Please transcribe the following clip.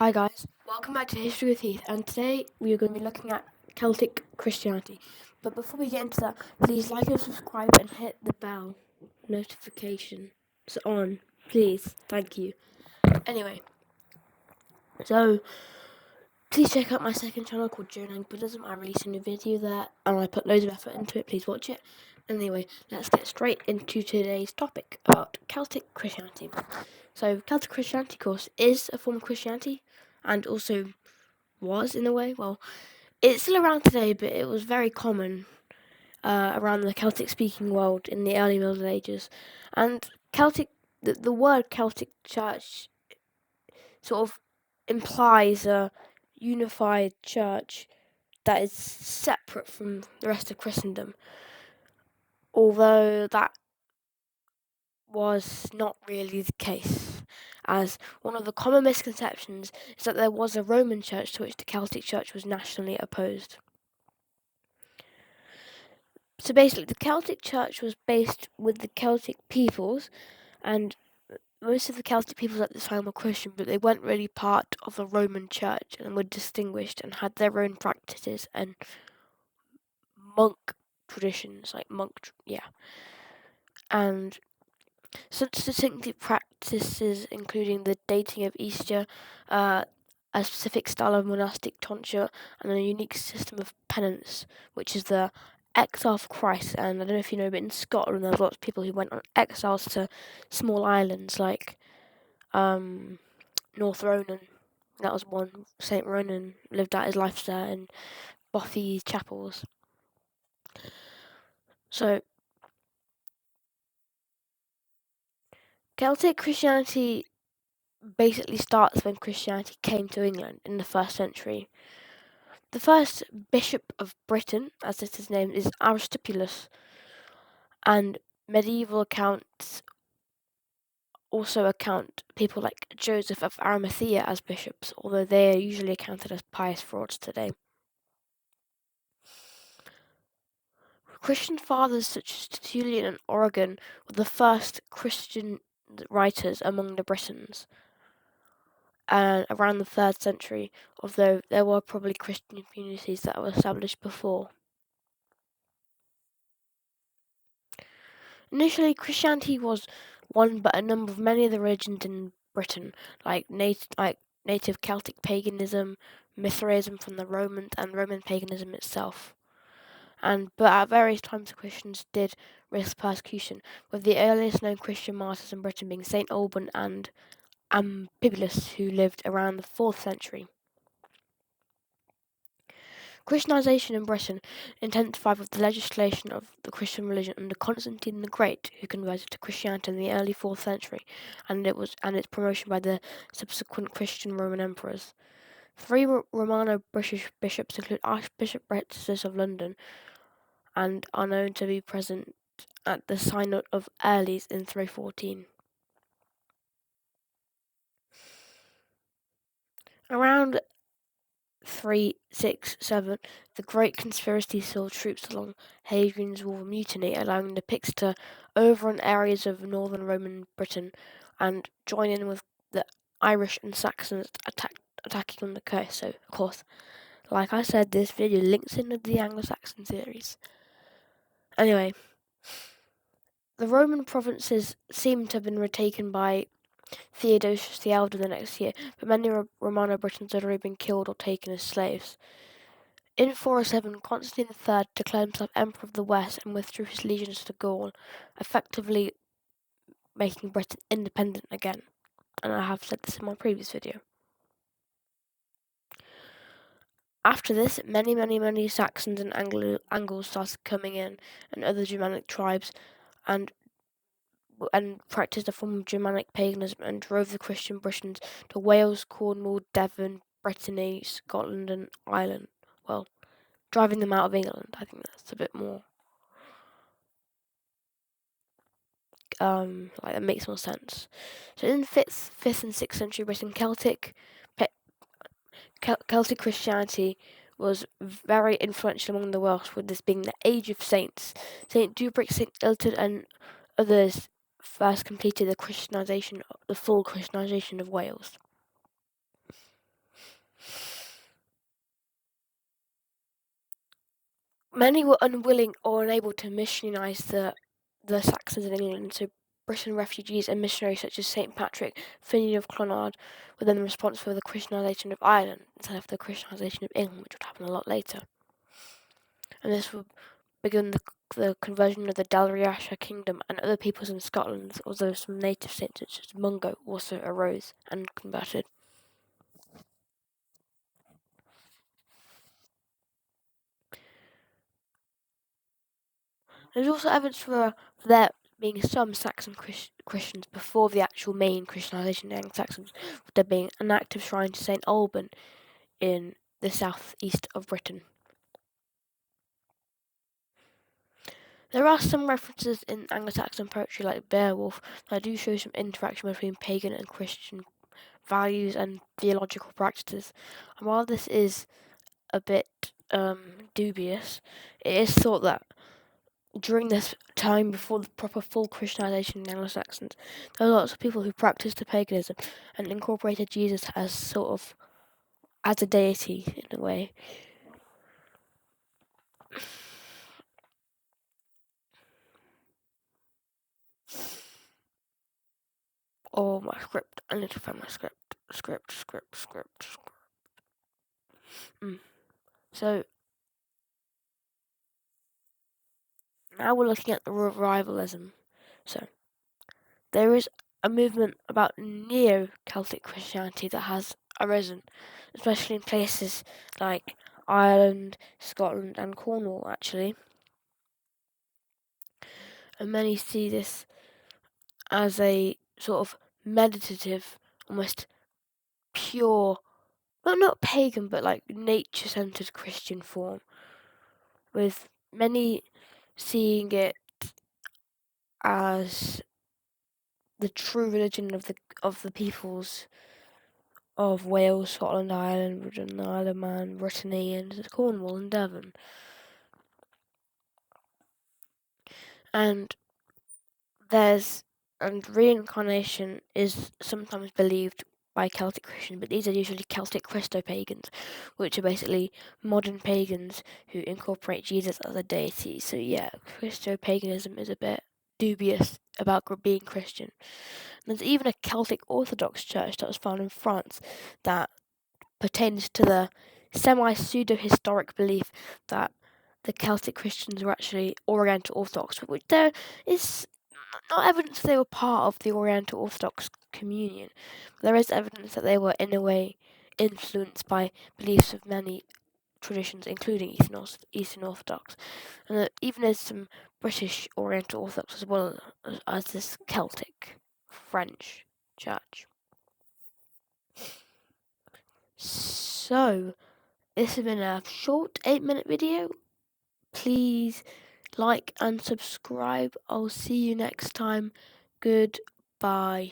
Hi guys, welcome back to History with Heath, and today we are going to be looking at Celtic Christianity. But before we get into that, please like and subscribe and hit the bell notification on, please. Thank you. Anyway, so please check out my second channel called Journaling Buddhism. I release a new video there, and I put loads of effort into it. Please watch it. Anyway, let's get straight into today's topic about Celtic Christianity. So, Celtic Christianity, of course, is a form of Christianity, and also was in a way. Well, it's still around today, but it was very common around the Celtic-speaking world in the early Middle Ages. And the word Celtic Church sort of implies a unified church that is separate from the rest of Christendom, although that was not really the case, as one of the common misconceptions is that there was a Roman church to which the Celtic Church was nationally opposed. So basically, the Celtic Church was based with the Celtic peoples, and most of the Celtic peoples at this time were Christian, but they weren't really part of the Roman Church and were distinguished and had their own practices and monk traditions, and such distinctive practices, including the dating of Easter, a specific style of monastic tonsure, and a unique system of penance, which is the exile for Christ. And I don't know if you know, but in Scotland there's lots of people who went on exiles to small islands like North Ronan. That was one. Saint Ronan lived out his life there in Bothy chapels. So Celtic Christianity basically starts when Christianity came to England in the 1st century. The first bishop of Britain, as it is named, is Aristobulus, and medieval accounts also account people like Joseph of Arimathea as bishops, although they are usually accounted as pious frauds today. Christian fathers such as Tertullian and Origen were the first Christian writers among the Britons, around the 3rd century, although there were probably Christian communities that were established before. Initially, Christianity was one but a number of many of the religions in Britain, like native Celtic paganism, Mithraism from the Romans, and Roman paganism itself. But at various times the Christians did risk persecution, with the earliest known Christian martyrs in Britain being St. Alban and Amphibolus, who lived around the 4th century. Christianization in Britain intensified with the legislation of the Christian religion under Constantine the Great, who converted to Christianity in the early 4th century, and its promotion by the subsequent Christian Roman emperors. 3 Romano-British bishops include Archbishop Bretsius of London, and are known to be present at the Synod of Airles in 314. Around 367, the Great Conspiracy saw troops along Hadrian's Wall mutiny, allowing the Picts to overrun areas of northern Roman Britain and join in with the Irish and Saxons attacking on the coast. So, of course, like I said, this video links in with the Anglo-Saxon series. Anyway, the Roman provinces seem to have been retaken by Theodosius the Elder the next year, but many Romano Britons had already been killed or taken as slaves. In 407, Constantine III declared himself Emperor of the West and withdrew his legions to Gaul, effectively making Britain independent again. And I have said this in my previous video. After this, many Saxons and Angles started coming in, and other Germanic tribes, and practised a form of Germanic paganism and drove the Christian Britons to Wales, Cornwall, Devon, Brittany, Scotland, and Ireland. Well, driving them out of England. I think that's a bit more that makes more sense. So in 5th and 6th century Britain, Celtic Christianity was very influential among the Welsh, with this being the Age of Saints. St. Dubric, St. Ilton, and others first completed the full Christianization of Wales. many were unwilling or unable to missionarize the Saxons in England, so Britain refugees and missionaries such as St. Patrick, Finian of Clonard, were then responsible for the Christianisation of Ireland instead of the Christianisation of England, which would happen a lot later. And this would begin the conversion of the Dalriada kingdom, and other peoples in Scotland, although some native saints such as Mungo also arose and converted. There's also evidence for there being some Saxon Christians before the actual main Christianisation of the Anglo-Saxons, with there being an active shrine to St. Alban in the southeast of Britain. There are some references in Anglo-Saxon poetry like Beowulf that do show some interaction between pagan and Christian values and theological practices. And while this is a bit dubious, it is thought that during this time before the proper full Christianization in Anglo-Saxons, there were lots of people who practiced the paganism and incorporated Jesus as sort of as a deity in a way. Oh, my script. I need to find my script. Script. So, now we're looking at the revivalism. So, there is a movement about neo-Celtic Christianity that has arisen, especially in places like Ireland, Scotland and Cornwall, actually. And many see this as a sort of meditative, almost pure, well, not pagan, but like nature-centered Christian form, with many seeing it as the true religion of the peoples of Wales, Scotland, Ireland, and the Isle of Man, Brittany, and Cornwall and Devon. And reincarnation is sometimes believed by Celtic Christians, but these are usually Celtic Christo-pagans, which are basically modern pagans who incorporate Jesus as a deity. So yeah, Christo-paganism is a bit dubious about being Christian. There's even a Celtic Orthodox church that was found in France that pertains to the semi-pseudo-historic belief that the Celtic Christians were actually Oriental Orthodox, which there is not evidence they were part of the Oriental Orthodox communion. There is evidence that they were, in a way, influenced by beliefs of many traditions, including Eastern Orthodox. And that even there's some British Oriental Orthodox as well as this Celtic French church. So, this has been a short 8-minute video. Please like and subscribe. I'll see you next time. Goodbye.